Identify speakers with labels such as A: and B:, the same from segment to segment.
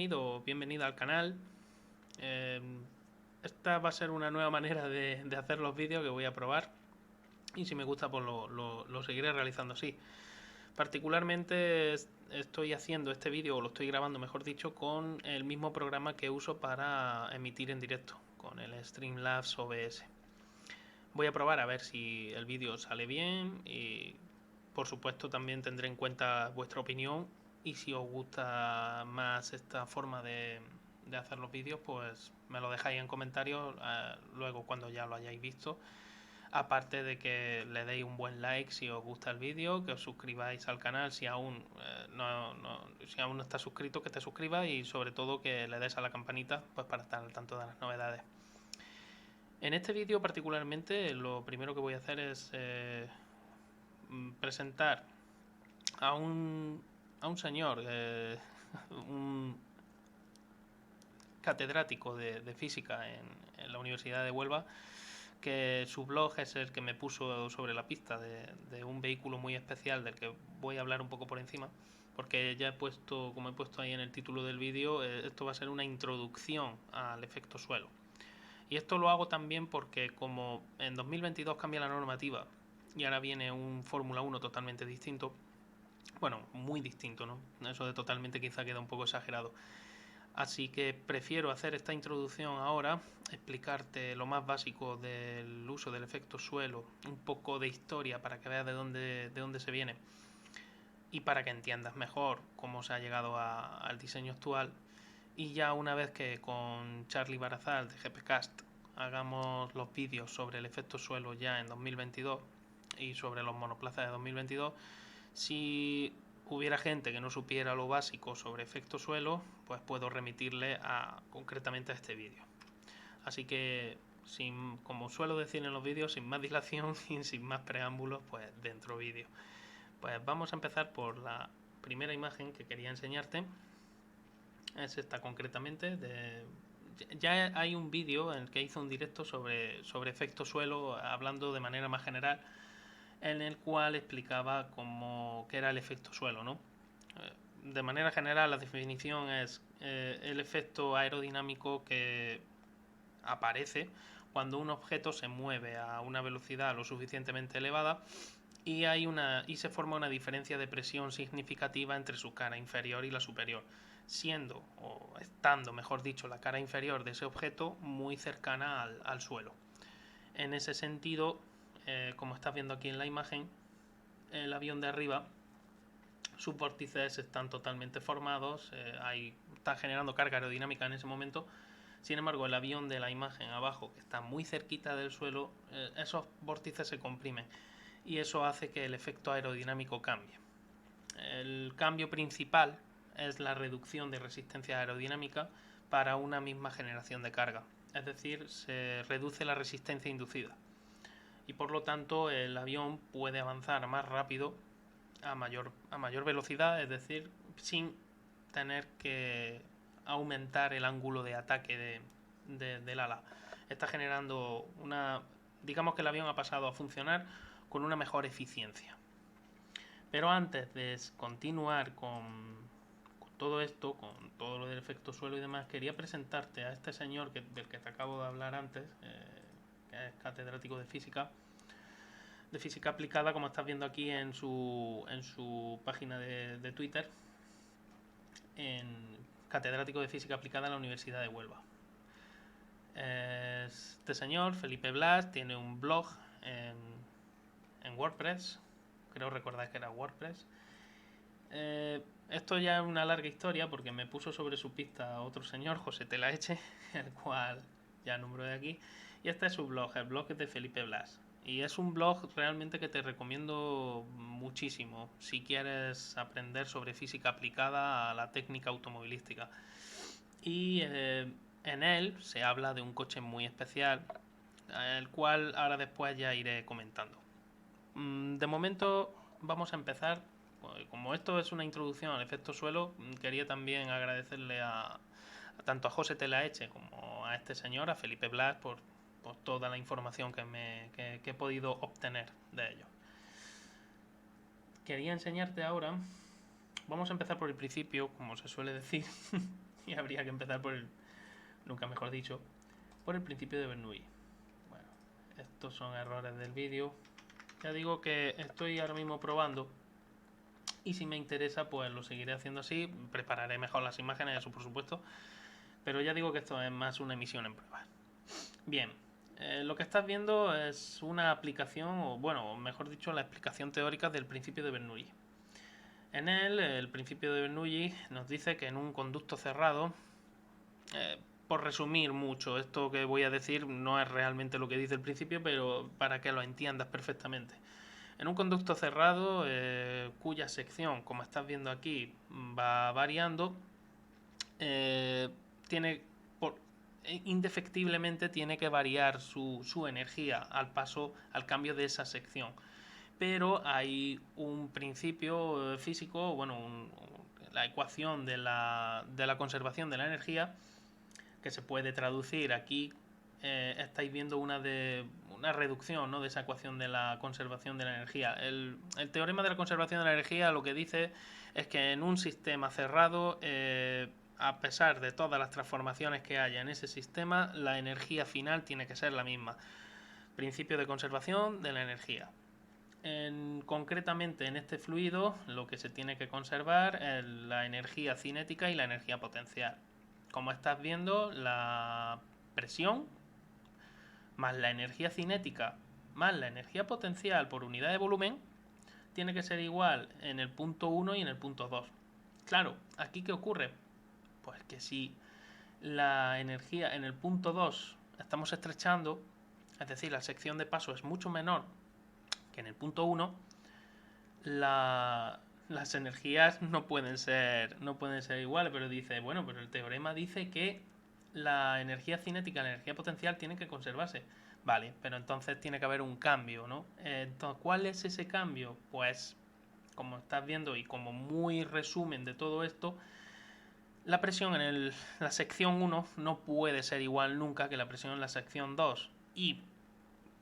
A: bienvenido o bienvenida al canal. Eh, Esta va a ser una nueva manera de hacer los vídeos que voy a probar. Y si me gusta, pues lo seguiré realizando así. Particularmente estoy haciendo este vídeo, o lo estoy grabando, mejor dicho, con el mismo programa que uso para emitir en directo, con el Streamlabs OBS. Voy a probar a ver si el vídeo sale bien y por supuesto también tendré en cuenta vuestra opinión y si os gusta más esta forma de hacer los vídeos, pues me lo dejáis en comentarios luego cuando ya lo hayáis visto. Aparte de que le deis un buen like si os gusta el vídeo, que os suscribáis al canal si aún si aún no estás suscrito, que te suscribas y sobre todo que le des a la campanita pues para estar al tanto de las novedades. En este vídeo particularmente lo primero que voy a hacer es presentar a un señor, un catedrático de física en la Universidad de Huelva, que su blog es el que me puso sobre la pista de un vehículo muy especial del que voy a hablar un poco por encima, porque ya he puesto, como he puesto ahí en el título del vídeo, esto va a ser una introducción al efecto suelo. Y esto lo hago también porque como en 2022 cambia la normativa y ahora viene un Fórmula 1 totalmente distinto, bueno, muy distinto, ¿no? Eso de totalmente quizá queda un poco exagerado. Así que prefiero hacer esta introducción ahora, explicarte lo más básico del uso del efecto suelo, un poco de historia para que veas de dónde se viene y para que entiendas mejor cómo se ha llegado al diseño actual. Y ya una vez que con Charlie Barazal de GPcast hagamos los vídeos sobre el efecto suelo ya en 2022 y sobre los monoplazas de 2022, si hubiera gente que no supiera lo básico sobre efecto suelo, pues puedo remitirle concretamente a este vídeo. Así que, como suelo decir en los vídeos, sin más dilación y sin más preámbulos, pues dentro vídeo. Pues vamos a empezar por la primera imagen que quería enseñarte. Es esta concretamente. Ya hay un vídeo en el que hizo un directo sobre efecto suelo, hablando de manera más general, en el cual explicaba qué era el efecto suelo, ¿no? De manera general, la definición es el efecto aerodinámico que aparece cuando un objeto se mueve a una velocidad lo suficientemente elevada y se forma una diferencia de presión significativa entre su cara inferior y la superior, siendo o estando, mejor dicho, la cara inferior de ese objeto muy cercana al suelo. En ese sentido, como estás viendo aquí en la imagen, el avión de arriba, sus vórtices están totalmente formados, está generando carga aerodinámica en ese momento. Sin embargo, el avión de la imagen abajo, que está muy cerquita del suelo, esos vórtices se comprimen y eso hace que el efecto aerodinámico cambie. El cambio principal es la reducción de resistencia aerodinámica para una misma generación de carga, es decir, se reduce la resistencia inducida y por lo tanto el avión puede avanzar más rápido a mayor velocidad, es decir, sin tener que aumentar el ángulo de ataque del ala. Está generando digamos que el avión ha pasado a funcionar con una mejor eficiencia. Pero antes de continuar con todo esto, con todo lo del efecto suelo y demás, quería presentarte a este señor del que te acabo de hablar antes, que es catedrático de física aplicada, como estás viendo aquí en su página de Twitter, en catedrático de física aplicada en la Universidad de Huelva. Este señor, Felipe Blas, tiene un blog en WordPress, creo recordar que era WordPress. Esto ya es una larga historia porque me puso sobre su pista otro señor, José Telaeche, el cual ya nombro de aquí, y este es su blog, el blog de Felipe Blas. Y es un blog realmente que te recomiendo muchísimo si quieres aprender sobre física aplicada a la técnica automovilística. Y en él se habla de un coche muy especial, el cual ahora después ya iré comentando. De momento vamos a empezar. Como esto es una introducción al efecto suelo, quería también agradecerle tanto a José Telaeche como a este señor, a Felipe Blas, por toda la información que he podido obtener de ellos. Quería enseñarte ahora, vamos a empezar por el principio, como se suele decir, Y habría que empezar por el, nunca mejor dicho, por el principio de Bernoulli. Bueno, estos son errores del vídeo. Ya digo que estoy ahora mismo probando y si me interesa pues lo seguiré haciendo así. Prepararé mejor las imágenes, eso por supuesto. Pero ya digo que esto es más una emisión en prueba. Bien, lo que estás viendo es una aplicación, o bueno, mejor dicho, la explicación teórica del principio de Bernoulli. En él, el principio de Bernoulli nos dice que en un conducto cerrado, por resumir mucho, esto que voy a decir no es realmente lo que dice el principio, pero para que lo entiendas perfectamente. En un conducto cerrado, cuya sección, como estás viendo aquí, va variando, tiene indefectiblemente tiene que variar su energía al paso, al cambio de esa sección. Pero hay un principio físico, bueno, la ecuación de la conservación de la energía, que se puede traducir aquí. Estáis viendo una reducción, ¿no?, de esa ecuación de la conservación de la energía. El teorema de la conservación de la energía lo que dice es que en un sistema cerrado, a pesar de todas las transformaciones que haya en ese sistema, la energía final tiene que ser la misma. Principio de conservación de la energía. Concretamente en este fluido lo que se tiene que conservar es la energía cinética y la energía potencial. Como estás viendo, la presión más la energía cinética más la energía potencial por unidad de volumen tiene que ser igual en el punto 1 y en el punto 2. Claro, ¿aquí qué ocurre? Pues que si la energía en el punto 2 estamos estrechando, es decir, la sección de paso es mucho menor que en el punto 1, las energías no pueden ser iguales, pero dice, bueno, pero el teorema dice que la energía cinética y la energía potencial tienen que conservarse. Vale, pero entonces tiene que haber un cambio, ¿no? Entonces, ¿cuál es ese cambio? Pues, como estás viendo y como muy resumen de todo esto, la presión en la sección 1 no puede ser igual nunca que la presión en la sección 2 y,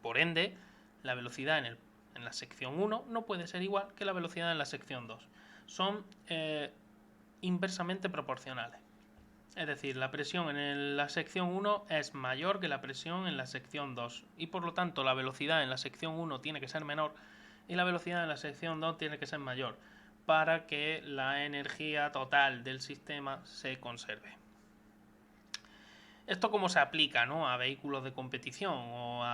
A: por ende, la velocidad en la sección 1 no puede ser igual que la velocidad en la sección 2. Son inversamente proporcionales. Es decir, la presión en la sección 1 es mayor que la presión en la sección 2 y por lo tanto la velocidad en la sección 1 tiene que ser menor y la velocidad en la sección 2 tiene que ser mayor para que la energía total del sistema se conserve. ¿Esto cómo se aplica, ¿no?, a vehículos de competición o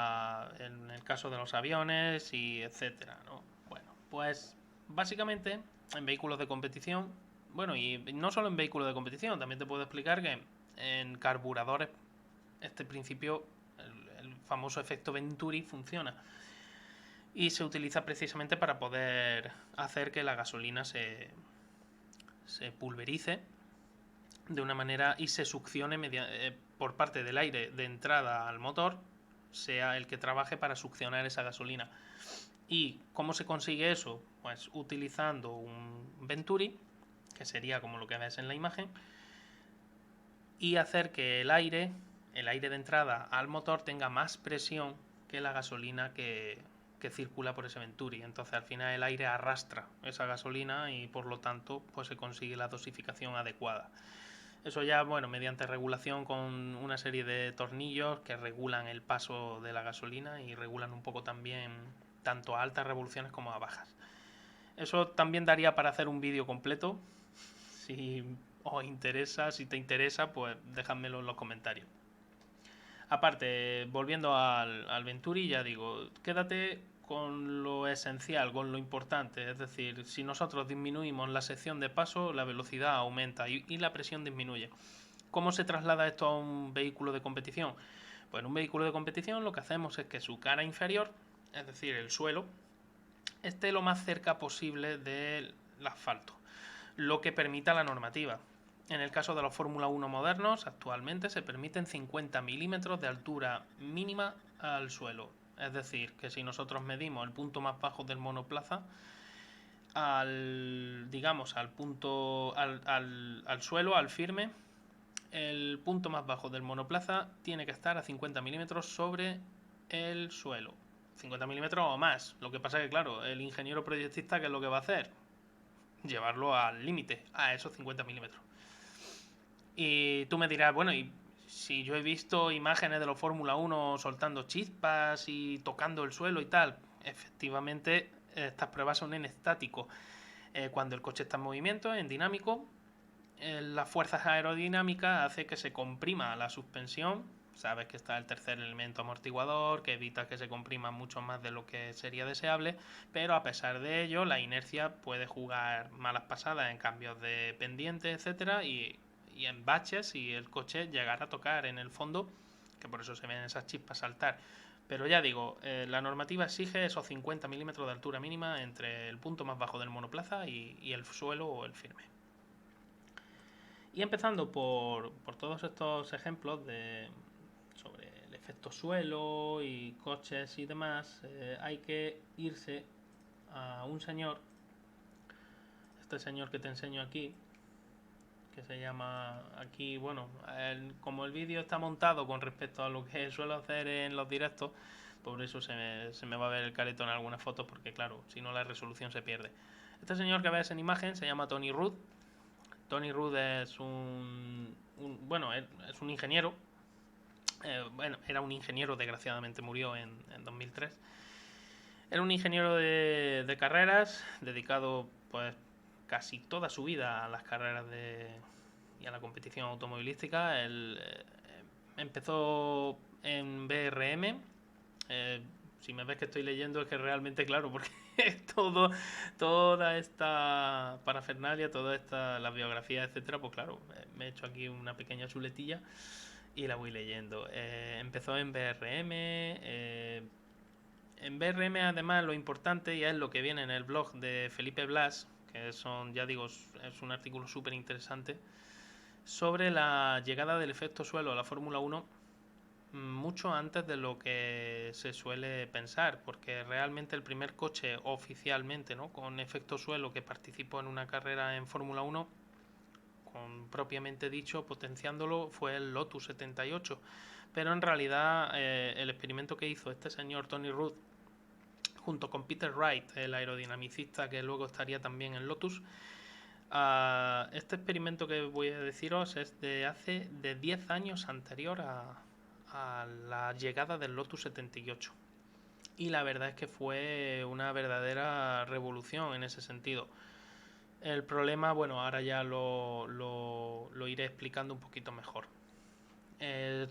A: en el caso de los aviones y etcétera, ¿no? Bueno, pues básicamente en vehículos de competición, bueno, y no solo en vehículos de competición, también te puedo explicar que en carburadores este principio, el famoso efecto Venturi, funciona y se utiliza precisamente para poder hacer que la gasolina se pulverice de una manera y se succione por parte del aire de entrada al motor, sea el que trabaje para succionar esa gasolina. ¿Y cómo se consigue eso? Pues utilizando un Venturi, que sería como lo que ves en la imagen, y hacer que el aire de entrada al motor tenga más presión que la gasolina que circula por ese Venturi. Entonces al final el aire arrastra esa gasolina y por lo tanto pues se consigue la dosificación adecuada. Eso ya, bueno, mediante regulación con una serie de tornillos que regulan el paso de la gasolina y regulan un poco también tanto a altas revoluciones como a bajas. Eso también daría para hacer un vídeo completo. Si os interesa, si te interesa, pues dejádmelo en los comentarios. Aparte, volviendo al Venturi, ya digo, quédate con lo esencial, con lo importante. Es decir, si nosotros disminuimos la sección de paso, la velocidad aumenta y la presión disminuye. ¿Cómo se traslada esto a un vehículo de competición? Pues en un vehículo de competición lo que hacemos es que su cara inferior, es decir, el suelo, esté lo más cerca posible del asfalto, lo que permita la normativa. En el caso de los Fórmula 1 modernos, actualmente se permiten 50 milímetros de altura mínima al suelo. Es decir, que si nosotros medimos el punto más bajo del monoplaza al suelo, al firme, el punto más bajo del monoplaza tiene que estar a 50 milímetros sobre el suelo. 50 milímetros o más. Lo que pasa es que, claro, el ingeniero proyectista, ¿qué es lo que va a hacer? Llevarlo al límite, a esos 50 milímetros. Y tú me dirás, bueno, y si yo he visto imágenes de los Fórmula 1 soltando chispas y tocando el suelo y tal, efectivamente estas pruebas son en estático. Cuando el coche está en movimiento, en dinámico, las fuerzas aerodinámicas hacen que se comprima la suspensión. Sabes que está el tercer elemento amortiguador, que evita que se comprima mucho más de lo que sería deseable, pero a pesar de ello, la inercia puede jugar malas pasadas en cambios de pendiente, etcétera, y en baches y el coche llegara a tocar en el fondo, que por eso se ven esas chispas saltar. Pero ya digo, la normativa exige esos 50 milímetros de altura mínima entre el punto más bajo del monoplaza y el suelo o el firme. Y empezando por todos estos ejemplos sobre el efecto suelo y coches y demás, hay que irse a un señor, este señor que te enseño aquí, que se llama aquí, bueno, como el vídeo está montado con respecto a lo que suelo hacer en los directos, por eso se me va a ver el careto en algunas fotos, porque claro, si no la resolución se pierde. Este señor que ves en imagen se llama Tony Rudd. Tony Rudd es bueno, es un ingeniero. Bueno, era un ingeniero, desgraciadamente murió en 2003. Era un ingeniero de carreras, dedicado pues casi toda su vida a las carreras y a la competición automovilística. Él empezó en BRM. Si me ves que estoy leyendo es que realmente, claro, porque toda esta parafernalia, las biografías, etcétera, pues claro, me he hecho aquí una pequeña chuletilla y la voy leyendo. Empezó en BRM. En BRM, además, lo importante, y es lo que viene en el blog de Felipe Blas, que son, ya digo, es un artículo súper interesante, sobre la llegada del efecto suelo a la Fórmula 1 mucho antes de lo que se suele pensar, porque realmente el primer coche oficialmente, ¿no?, con efecto suelo que participó en una carrera en Fórmula 1, con propiamente dicho, potenciándolo, fue el Lotus 78. Pero en realidad el experimento que hizo este señor Tony Rudd junto con Peter Wright, el aerodinamicista que luego estaría también en Lotus, este experimento que voy a deciros es de hace de 10 años anterior a la llegada del Lotus 78. Y la verdad es que fue una verdadera revolución en ese sentido. El problema, bueno, ahora ya lo iré explicando un poquito mejor.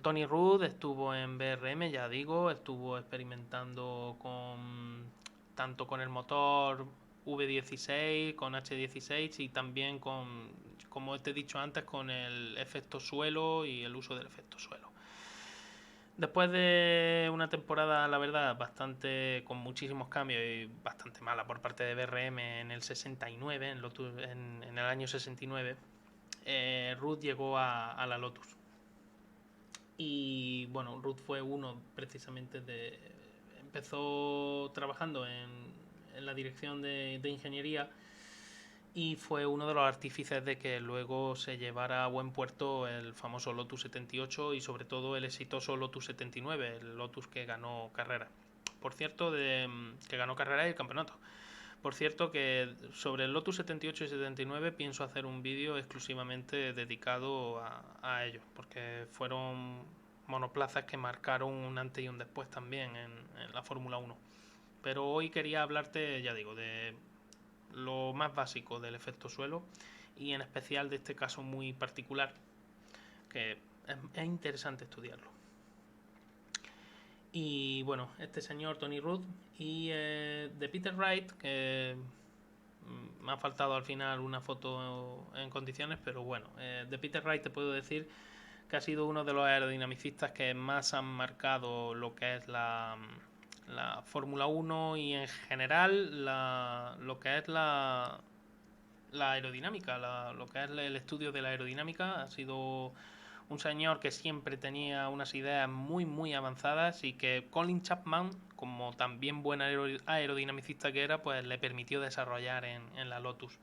A: Tony Rudd estuvo en BRM, ya digo, estuvo experimentando tanto con el motor V16, con H16 y también como te he dicho antes, con el efecto suelo y el uso del efecto suelo. Después de una temporada, la verdad, bastante con muchísimos cambios y bastante mala por parte de BRM en el 69, en el año 69, Rudd llegó a la Lotus. Y bueno, Rudd fue uno precisamente empezó trabajando en la dirección de ingeniería y fue uno de los artífices de que luego se llevara a buen puerto el famoso Lotus 78 y sobre todo el exitoso Lotus 79, el Lotus que ganó carrera. Por cierto, que ganó carrera y el campeonato. Por cierto, que sobre el Lotus 78 y 79 pienso hacer un vídeo exclusivamente dedicado a ellos, porque fueron monoplazas que marcaron un antes y un después también en la Fórmula 1. Pero hoy quería hablarte, ya digo, de lo más básico del efecto suelo y en especial de este caso muy particular, que es interesante estudiarlo. Y bueno, este señor Tony Rudd y de Peter Wright, que me ha faltado al final una foto en condiciones, pero bueno, de Peter Wright te puedo decir que ha sido uno de los aerodinamicistas que más han marcado lo que es la Fórmula 1 y en general lo que es la aerodinámica, lo que es el estudio de la aerodinámica. Ha sido un señor que siempre tenía unas ideas muy avanzadas y que Colin Chapman, como también buen aerodinamicista que era, pues le permitió desarrollar en la Lotus.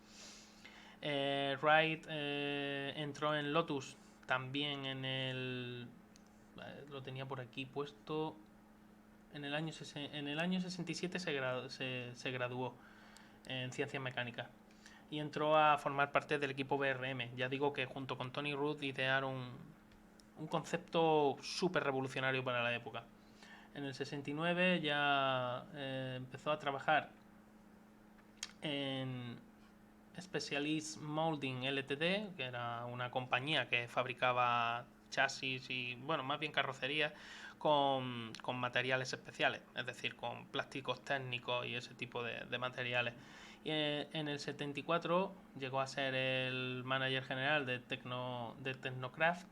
A: Wright entró en Lotus también lo tenía por aquí puesto, en el año 67 se graduó en ciencias mecánicas. y entró a formar parte del equipo BRM. Ya digo que junto con Tony Rudd idearon un concepto súper revolucionario para la época. En el 69 ya empezó a trabajar en Specialist Molding Ltd, que era una compañía que fabricaba chasis y, bueno, más bien carrocerías con materiales especiales, es decir, con plásticos técnicos y ese tipo de materiales. Y en el 74 llegó a ser el manager general de Technocraft,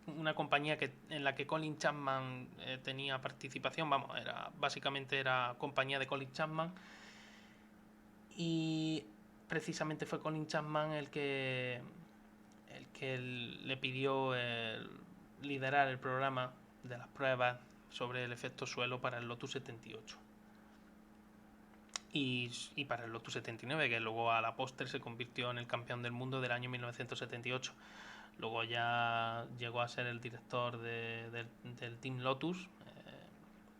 A: una compañía en la que Colin Chapman tenía participación, vamos, básicamente era compañía de Colin Chapman, y precisamente fue Colin Chapman el que le pidió liderar el programa de las pruebas sobre el efecto suelo para el Lotus 78 y para el Lotus 79, que luego a la postre se convirtió en el campeón del mundo del año 1978. Luego ya llegó a ser el director del Team Lotus,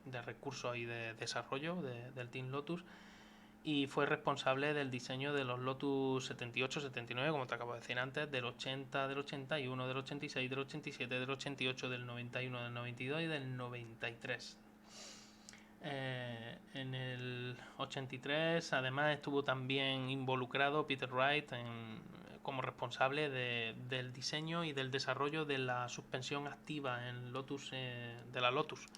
A: de recursos y de desarrollo del Team Lotus, y fue responsable del diseño de los Lotus 78, 79, como te acabo de decir antes, del 80, del 81, del 86, del 87, del 88, del 91, del 92 y del 93. En el 83 además estuvo también involucrado Peter Wright como responsable del diseño y del desarrollo de la suspensión activa en Lotus, de la Lotus.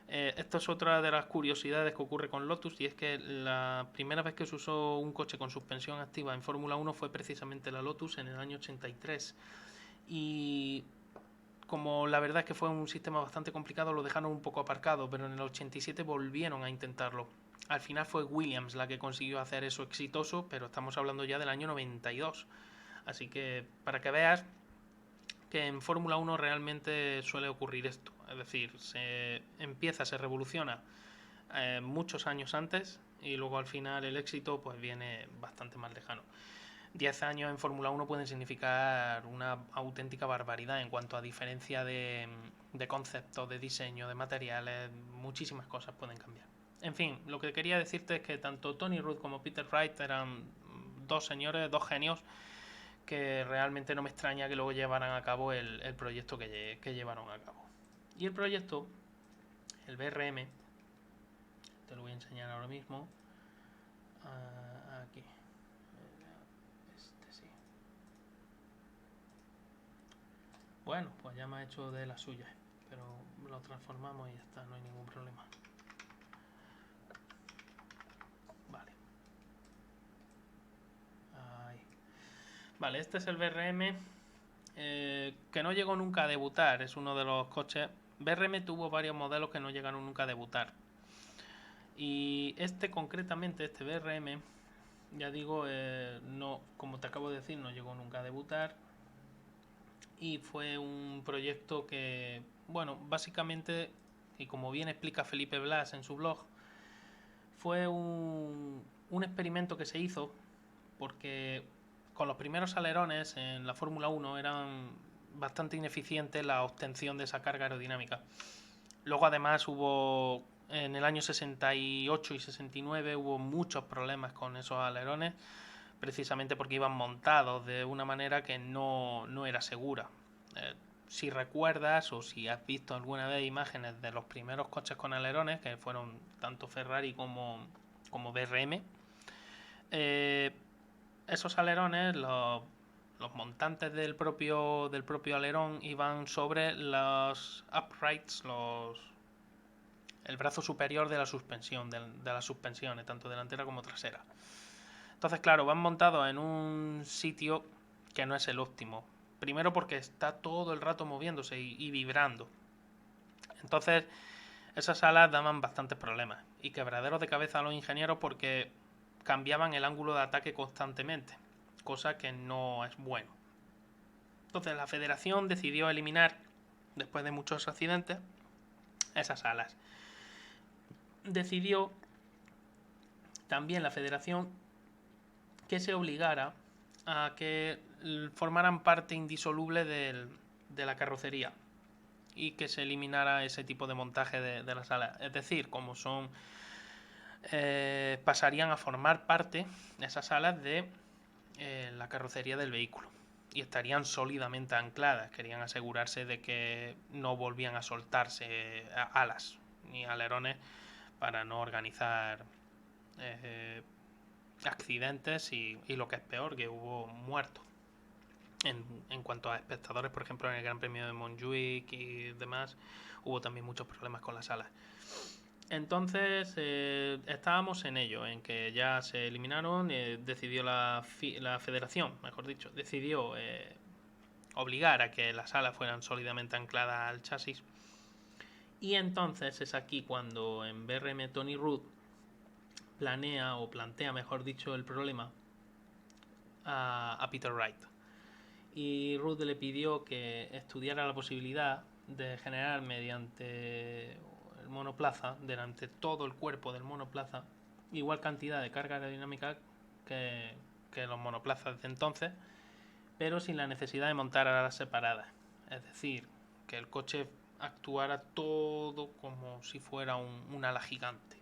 A: Esto es otra de las curiosidades que ocurre con Lotus, y es que la primera vez que se usó un coche con suspensión activa en Fórmula 1 fue precisamente la Lotus en el año 83. Y como la verdad es que fue un sistema bastante complicado, lo dejaron un poco aparcado, pero en el 87 volvieron a intentarlo. Al final fue Williams la que consiguió hacer eso exitoso, pero estamos hablando ya del año 92. Así que para que veas que en Fórmula 1 realmente suele ocurrir esto. Es decir, se revoluciona muchos años antes y luego al final el éxito pues viene bastante más lejano. 10 años en Fórmula 1 pueden significar una auténtica barbaridad en cuanto a diferencia de conceptos, de diseño, de materiales, muchísimas cosas pueden cambiar. En fin, lo que quería decirte es que tanto Tony Rudd como Peter Wright eran dos señores, dos genios, que realmente no me extraña que luego llevaran a cabo el proyecto que llevaron a cabo. Y el proyecto, el BRM, te lo voy a enseñar ahora mismo. Aquí. Sí. Bueno, pues ya me ha hecho de las suyas, pero lo transformamos y ya está, no hay ningún problema. Vale. Ahí. Vale, este es el BRM, que no llegó nunca a debutar, es uno de los coches. BRM tuvo varios modelos que no llegaron nunca a debutar. Y concretamente, este BRM, ya digo, no, como te acabo de decir, no llegó nunca a debutar. Y fue un proyecto que, bueno, básicamente, y como bien explica Felipe Blas en su blog, fue un experimento que se hizo porque con los primeros alerones en la Fórmula 1 eran bastante ineficientes la obtención de esa carga aerodinámica. Luego además hubo en el año 68 y 69 hubo muchos problemas con esos alerones, precisamente porque iban montados de una manera que no era segura. Si recuerdas o si has visto alguna vez imágenes de los primeros coches con alerones, que fueron tanto Ferrari como BRM, esos alerones, los montantes del propio alerón iban sobre los uprights, el brazo superior de la suspensión, de las suspensiones, tanto delantera como trasera. Entonces, claro, van montados en un sitio que no es el óptimo. Primero porque está todo el rato moviéndose y vibrando. Entonces, esas alas daban bastantes problemas y quebraderos de cabeza a los ingenieros porque cambiaban el ángulo de ataque constantemente, cosa que no es bueno. Entonces la federación decidió eliminar, después de muchos accidentes, esas alas. Decidió también la federación que se obligara a que formaran parte indisoluble de la carrocería y que se eliminara ese tipo de montaje de las alas. Es decir, como son pasarían a formar parte de esas alas de la carrocería del vehículo y estarían sólidamente ancladas. Querían asegurarse de que no volvían a soltarse alas ni alerones para no organizar accidentes y lo que es peor, que hubo muertos. En cuanto a espectadores, por ejemplo, en el Gran Premio de Montjuic y demás, hubo también muchos problemas con las alas. Entonces estábamos en ello, en que ya se eliminaron, decidió la federación, mejor dicho, decidió obligar a que las alas fueran sólidamente ancladas al chasis. Y entonces es aquí cuando en BRM Tony Rudd plantea, mejor dicho, el problema a Peter Wright. Y Rudd le pidió que estudiara la posibilidad de generar mediante el monoplaza, durante todo el cuerpo del monoplaza, igual cantidad de carga aerodinámica que los monoplazas de entonces, pero sin la necesidad de montar alas separadas. Es decir, que el coche actuara todo como si fuera un ala gigante.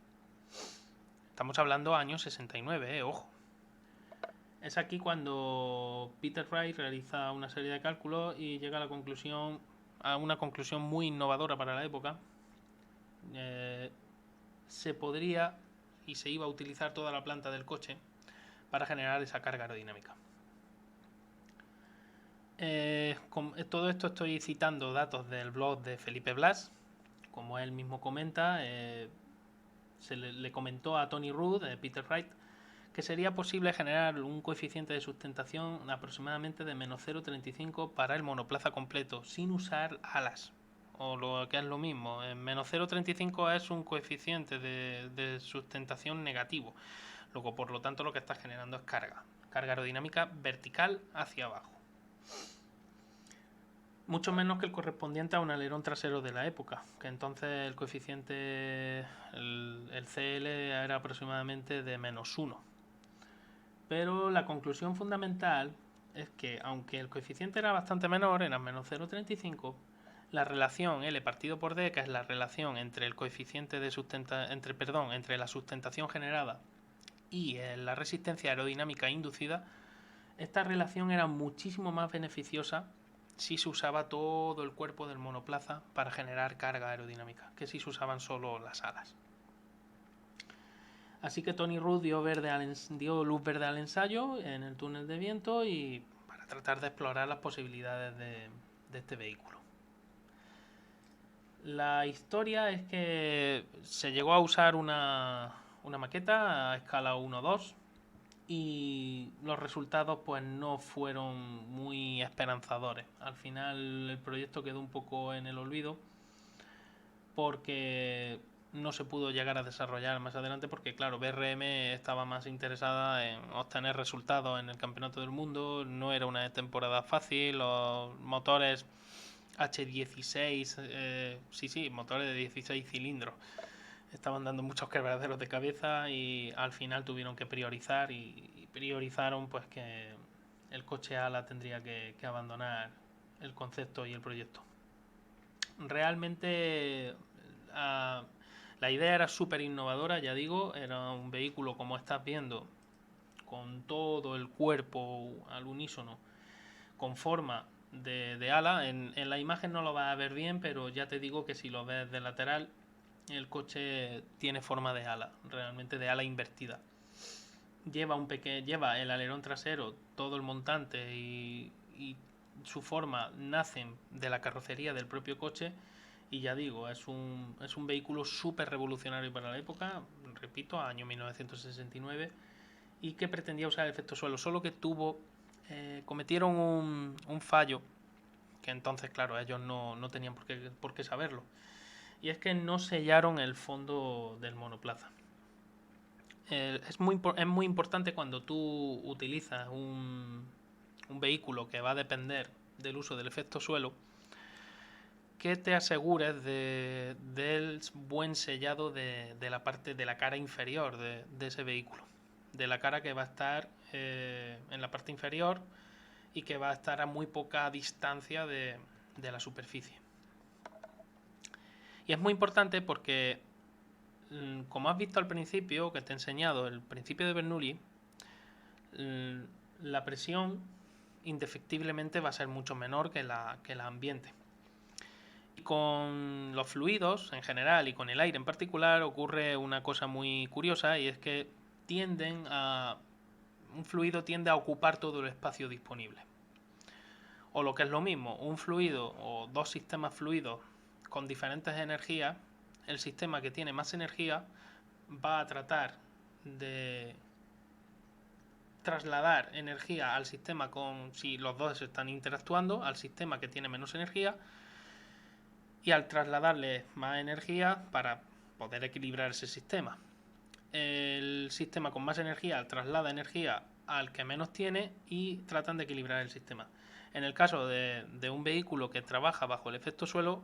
A: Estamos hablando años 69, ojo. Es aquí cuando Peter Wright realiza una serie de cálculos y llega a una conclusión muy innovadora para la época. Se podría y se iba a utilizar toda la planta del coche para generar esa carga aerodinámica. Con todo esto estoy citando datos del blog de Felipe Blas. Como él mismo comenta, se le comentó a Tony Rudd, Peter Wright, que sería posible generar un coeficiente de sustentación aproximadamente de menos 0,35 para el monoplaza completo, sin usar alas, o lo que es lo mismo, menos 0,35 es un coeficiente de sustentación negativo, luego por lo tanto lo que está generando es carga aerodinámica vertical hacia abajo. Mucho menos que el correspondiente a un alerón trasero de la época, que entonces el coeficiente, el CL era aproximadamente de menos 1. Pero la conclusión fundamental es que, aunque el coeficiente era bastante menor, era menos 0,35, la relación L partido por D, que es la relación entre el coeficiente de entre la sustentación generada y la resistencia aerodinámica inducida, esta relación era muchísimo más beneficiosa si se usaba todo el cuerpo del monoplaza para generar carga aerodinámica, que si se usaban solo las alas. Así que Tony Rudd dio luz verde al ensayo en el túnel de viento y para tratar de explorar las posibilidades de este vehículo. La historia es que se llegó a usar una maqueta a escala 1-2 y los resultados pues no fueron muy esperanzadores. Al final el proyecto quedó un poco en el olvido porque no se pudo llegar a desarrollar más adelante porque claro, BRM estaba más interesada en obtener resultados en el Campeonato del Mundo, no era una temporada fácil, los motores H16, motores de 16 cilindros, estaban dando muchos quebraderos de cabeza y al final tuvieron que priorizar y priorizaron pues que el coche ala tendría que abandonar el concepto y el proyecto. Realmente la idea era súper innovadora, ya digo, era un vehículo como estás viendo, con todo el cuerpo al unísono, con forma de ala. En la imagen no lo vas a ver bien, pero ya te digo que si lo ves de lateral, el coche tiene forma de ala, realmente de ala invertida. Lleva el alerón trasero, todo el montante y su forma nacen de la carrocería del propio coche. Y ya digo, es un vehículo súper revolucionario para la época, repito, año 1969, y que pretendía usar el efecto suelo, solo que cometieron un fallo, que entonces, claro, ellos no tenían por qué saberlo, y es que no sellaron el fondo del monoplaza. Es muy importante cuando tú utilizas un vehículo que va a depender del uso del efecto suelo, que te asegures del buen sellado de la parte de la cara inferior de ese vehículo, de la cara que va a estar en la parte inferior y que va a estar a muy poca distancia de la superficie. Y es muy importante porque Como has visto al principio, que te he enseñado, el principio de Bernoulli, la presión indefectiblemente va a ser mucho menor que la ambiente. Y con los fluidos en general y con el aire en particular ocurre una cosa muy curiosa, y es que un fluido tiende a ocupar todo el espacio disponible. O lo que es lo mismo, un fluido o dos sistemas fluidos con diferentes energías, el sistema que tiene más energía va a tratar de trasladar energía al sistema si los dos están interactuando, al sistema que tiene menos energía, y al trasladarle más energía para poder equilibrar ese sistema. El sistema con más energía traslada energía al que menos tiene y tratan de equilibrar el sistema. En el caso de un vehículo que trabaja bajo el efecto suelo,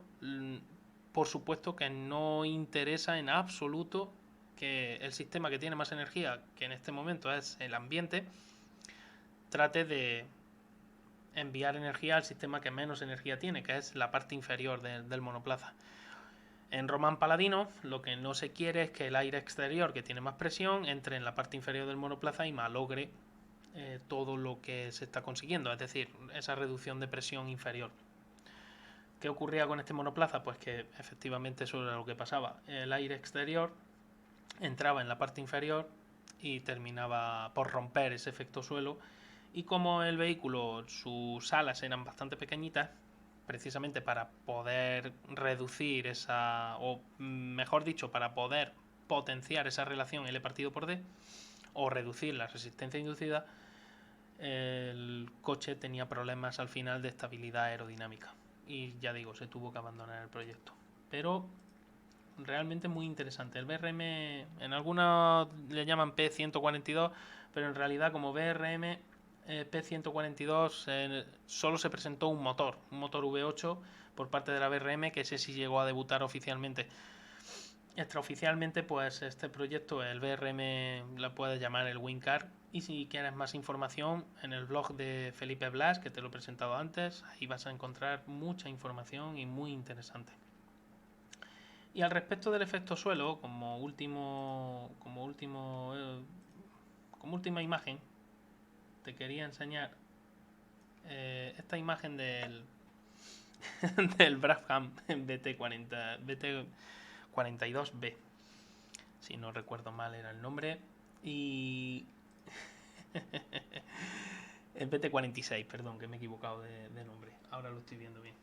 A: por supuesto que no interesa en absoluto que el sistema que tiene más energía, que en este momento es el ambiente, trate de enviar energía al sistema que menos energía tiene, que es la parte inferior del monoplaza. En Román Paladino lo que no se quiere es que el aire exterior, que tiene más presión, entre en la parte inferior del monoplaza y malogre todo lo que se está consiguiendo, es decir, esa reducción de presión inferior. ¿Qué ocurría con este monoplaza? Pues que efectivamente eso era lo que pasaba. El aire exterior entraba en la parte inferior y terminaba por romper ese efecto suelo, y como el vehículo, sus alas eran bastante pequeñitas, precisamente para poder reducir o mejor dicho, para poder potenciar esa relación L partido por D, o reducir la resistencia inducida, el coche tenía problemas al final de estabilidad aerodinámica. Y ya digo, se tuvo que abandonar el proyecto. Pero realmente muy interesante. El BRM, en algunos le llaman P142, pero en realidad como BRM P142 solo se presentó un motor V8 por parte de la BRM, que ese sí llegó a debutar oficialmente. Extraoficialmente, pues este proyecto, el BRM, la puedes llamar el WinCar. Y si quieres más información, en el blog de Felipe Blas, que te lo he presentado antes, ahí vas a encontrar mucha información y muy interesante. Y al respecto del efecto suelo, como última imagen, te quería enseñar esta imagen del del Brabham BT42B, si no recuerdo mal era el nombre, y el BT46, perdón, que me he equivocado de nombre, ahora lo estoy viendo bien.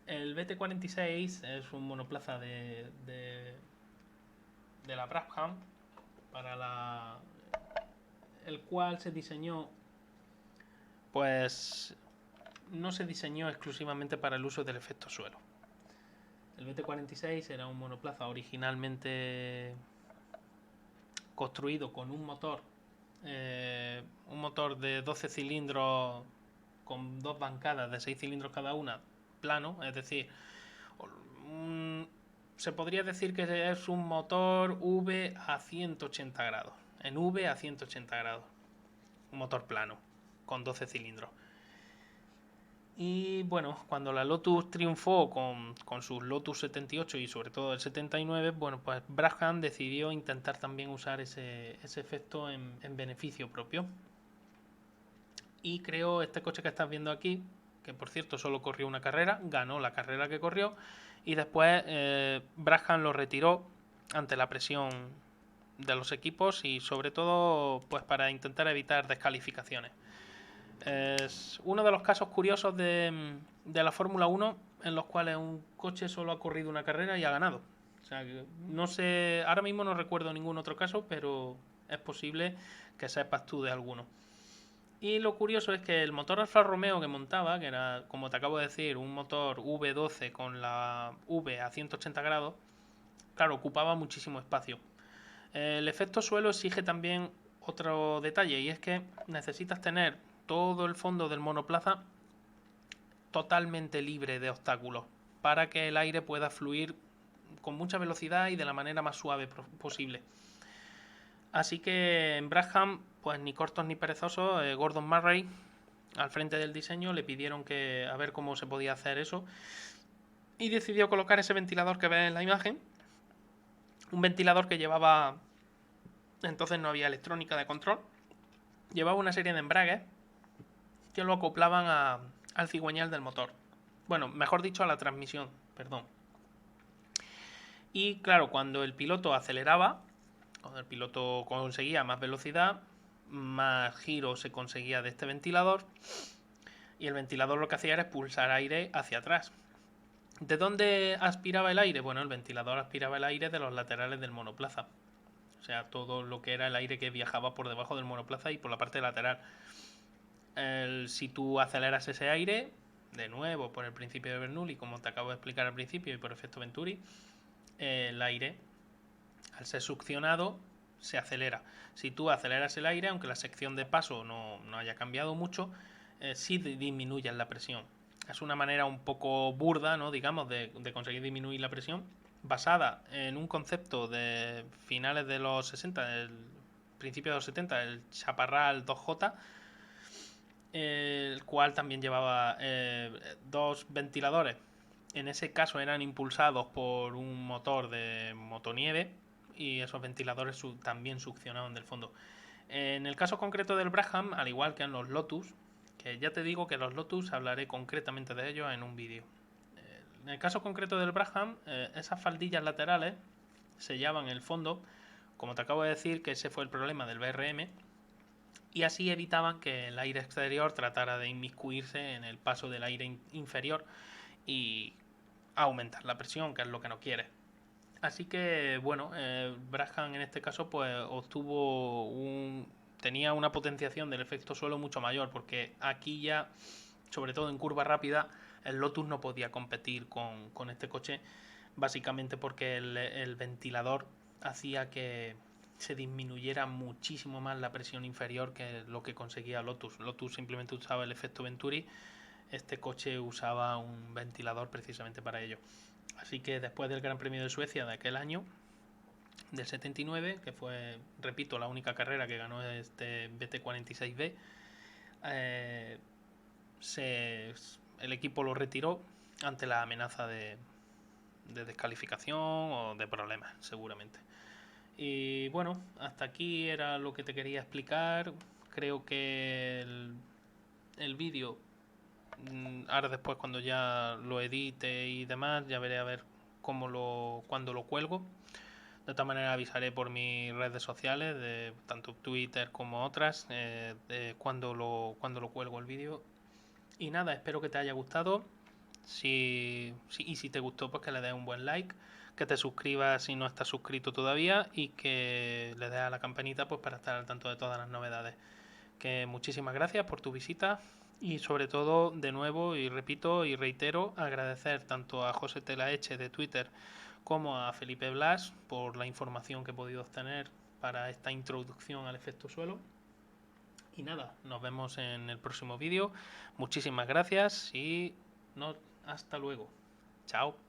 A: El BT46 es un monoplaza de la Brabham, el cual se diseñó, pues no se diseñó exclusivamente para el uso del efecto suelo. El BT46 era un monoplaza originalmente construido con un motor de 12 cilindros con dos bancadas de 6 cilindros cada una, plano, es decir, se podría decir que es un motor V a 180 grados, en V a 180 grados, un motor plano con 12 cilindros. Y bueno, cuando la Lotus triunfó con sus Lotus 78 y sobre todo el 79, bueno, pues Brabham decidió intentar también usar ese efecto en beneficio propio. Y creó este coche que estás viendo aquí, que por cierto solo corrió una carrera, ganó la carrera que corrió, y después Brabham lo retiró ante la presión de los equipos y sobre todo pues para intentar evitar descalificaciones. Es uno de los casos curiosos de la Fórmula 1 en los cuales un coche solo ha corrido una carrera y ha ganado. O sea, no sé, ahora mismo no recuerdo ningún otro caso, pero es posible que sepas tú de alguno. Y lo curioso es que el motor Alfa Romeo que montaba, que era, como te acabo de decir, un motor V12 con la V a 180 grados, claro, ocupaba muchísimo espacio. El efecto suelo exige también otro detalle, y es que necesitas tener todo el fondo del monoplaza totalmente libre de obstáculos para que el aire pueda fluir con mucha velocidad y de la manera más suave posible. Así que en Brabham, pues ni cortos ni perezosos, Gordon Murray al frente del diseño le pidieron que a ver cómo se podía hacer eso, y decidió colocar ese ventilador que ves en la imagen Un ventilador que llevaba, entonces no había electrónica de control, llevaba una serie de embragues que lo acoplaban al cigüeñal del motor. Bueno, mejor dicho, a la transmisión, perdón. Y claro, cuando el piloto aceleraba, cuando el piloto conseguía más velocidad, más giro se conseguía de este ventilador, y el ventilador lo que hacía era expulsar aire hacia atrás. ¿De dónde aspiraba el aire? Bueno, el ventilador aspiraba el aire de los laterales del monoplaza. O sea, todo lo que era el aire que viajaba por debajo del monoplaza y por la parte lateral. Si tú aceleras ese aire, de nuevo por el principio de Bernoulli, como te acabo de explicar al principio, y por efecto Venturi, el aire, al ser succionado, se acelera. Si tú aceleras el aire, aunque la sección de paso no haya cambiado mucho, sí disminuye la presión. Es una manera un poco burda, ¿no? Digamos, de conseguir disminuir la presión, basada en un concepto de finales de los 60, del principio de los 70, el Chaparral 2J, el cual también llevaba dos ventiladores. En ese caso eran impulsados por un motor de motonieve y esos ventiladores también succionaban del fondo. En el caso concreto del Brabham, al igual que en los Lotus, que ya te digo que los Lotus hablaré concretamente de ellos en un vídeo. En el caso concreto del Brabham, esas faldillas laterales sellaban el fondo, como te acabo de decir que ese fue el problema del BRM, y así evitaban que el aire exterior tratara de inmiscuirse en el paso del aire inferior y aumentar la presión, que es lo que no quiere. Así que, bueno, Brabham en este caso pues tenía una potenciación del efecto suelo mucho mayor, porque aquí ya, sobre todo en curva rápida, el Lotus no podía competir con este coche, básicamente porque el ventilador hacía que se disminuyera muchísimo más la presión inferior que lo que conseguía Lotus. Lotus simplemente usaba el efecto Venturi, este coche usaba un ventilador precisamente para ello. Así que después del Gran Premio de Suecia de aquel año, del 79, que fue, repito, la única carrera que ganó este BT46B, eh, el equipo lo retiró ante la amenaza de descalificación o de problemas, seguramente. Y bueno, hasta aquí era lo que te quería explicar. Creo que el vídeo, ahora después cuando ya lo edite y demás, ya veré a ver cuándo lo cuelgo. De esta manera avisaré por mis redes sociales, de tanto Twitter como otras, de cuando lo cuelgo el vídeo. Y nada, espero que te haya gustado. Y si te gustó, pues que le des un buen like, que te suscribas si no estás suscrito todavía y que le des a la campanita pues para estar al tanto de todas las novedades. Que muchísimas gracias por tu visita y sobre todo, de nuevo, y repito y reitero, agradecer tanto a José Telaeche de Twitter como a Felipe Blas por la información que he podido obtener para esta introducción al efecto suelo. Y nada, nos vemos en el próximo vídeo. Muchísimas gracias y hasta luego. Chao.